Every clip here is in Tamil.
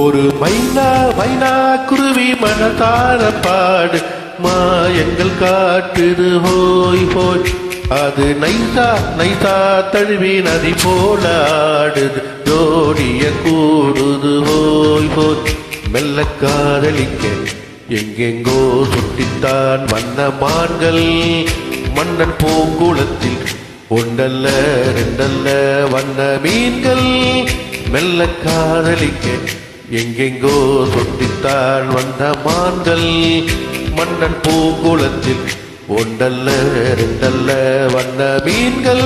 ஒரு மைனா மைனா குருவி மனதார பாடு மாயங்கள் காட்டுது ஹோய் ஹோய். அது நைசா நைசா தழுவி நதி போல ஆடுது ஜோடிய கூடுது ஹோய் ஹோய். மெல்ல காதலிக்க எங்கெங்கோ சுட்டித்தான் வண்ண மான்கள் மன்னன் பூங்குளத்தில் ஒன்றல்ல ரெண்டல்ல வண்ண மீன்கள். மெல்ல காதலிக்க எங்கெங்கோ சுட்டித்தான் வண்ண மான்கள் மன்னன் பூங்குளத்தில் ஒன்றல்ல ரெண்டல்ல வண்ண மீன்கள்.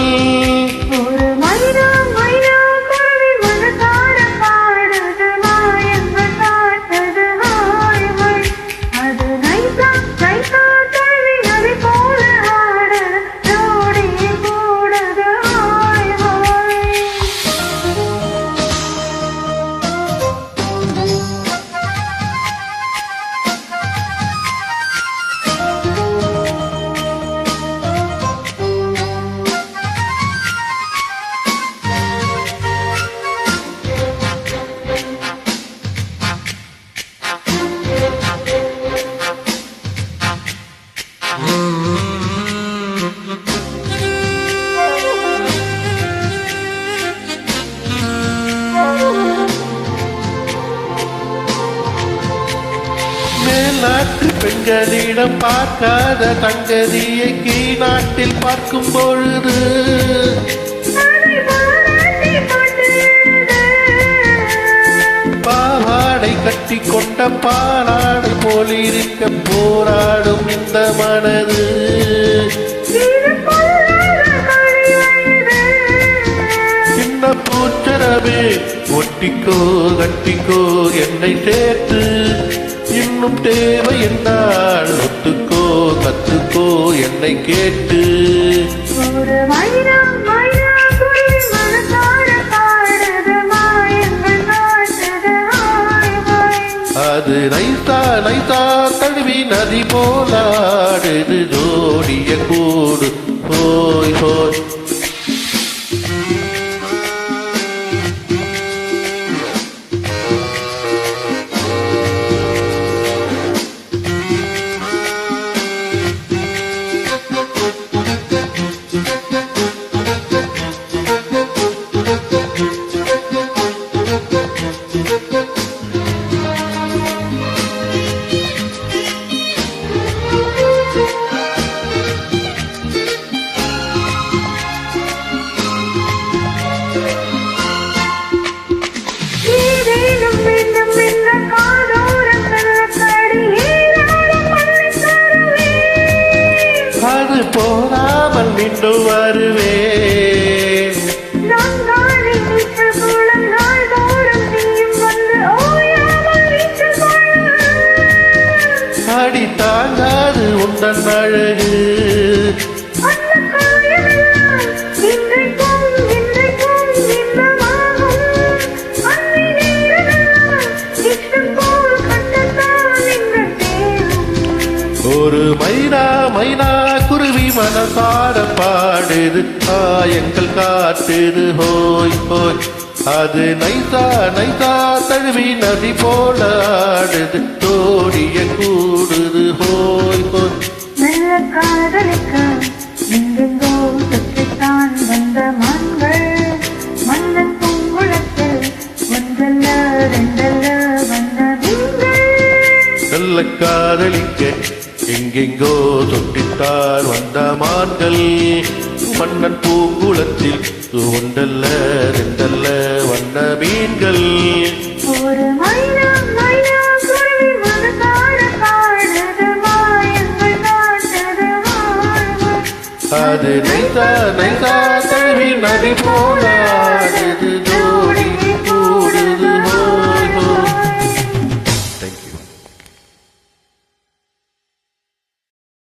நாட்டு பெண்களிடம் பார்க்காத தங்கதியை கீழ்நாட்டில் பார்க்கும் பொழுது பாவாடை கட்டி கொண்ட பாலாடை போலிருக்க போராடும் இந்த மனது. சின்ன பூச்சரவே ஒட்டிக்கோ கட்டிக்கோ என்னை சேர்த்து இன்னும் தேவை என்றால் ஒத்துக்கோ கத்துக்கோ என்னை கேட்டு. அது நைசா நைசா தழுவி நதி போலாடுது ஜோடிய கூடு ஹோய் ஹோய். போராமல் மீண்டும் வருவேன். அடி தாங்காது உந்தன் அழகு ஒரு மைனா மைனா குருவி மனசார பாடுது காயங்கள் காட்டுது ஹோய் ஹோய். அது நைசா நைசா தழுவி நதி போல ஆடுது ஜோடிய கூடுது ஹோய் ஹோய். நல்ல காதலிக்க எங்கெங்கோ சுற்றித்தான் வந்த மான்கள் மன்னன் பூங்குளத்தில் ஒன்றல்ல ரெண்டல்ல வந்த மீன்கள். நல்ல காதலிக்க எங்கெங்கோ தொட்டித்தார் வந்த மான்கள் மன்னன் பூங்குளத்தில் ஒன்றல்ல ரெண்டல்ல வண்ண மீன்கள். ஒரு மைனா மைனா குருவி மனசார பாடுது மாயங்கள் காட்டுது அது நைசா நைசா தழுவி நதி போல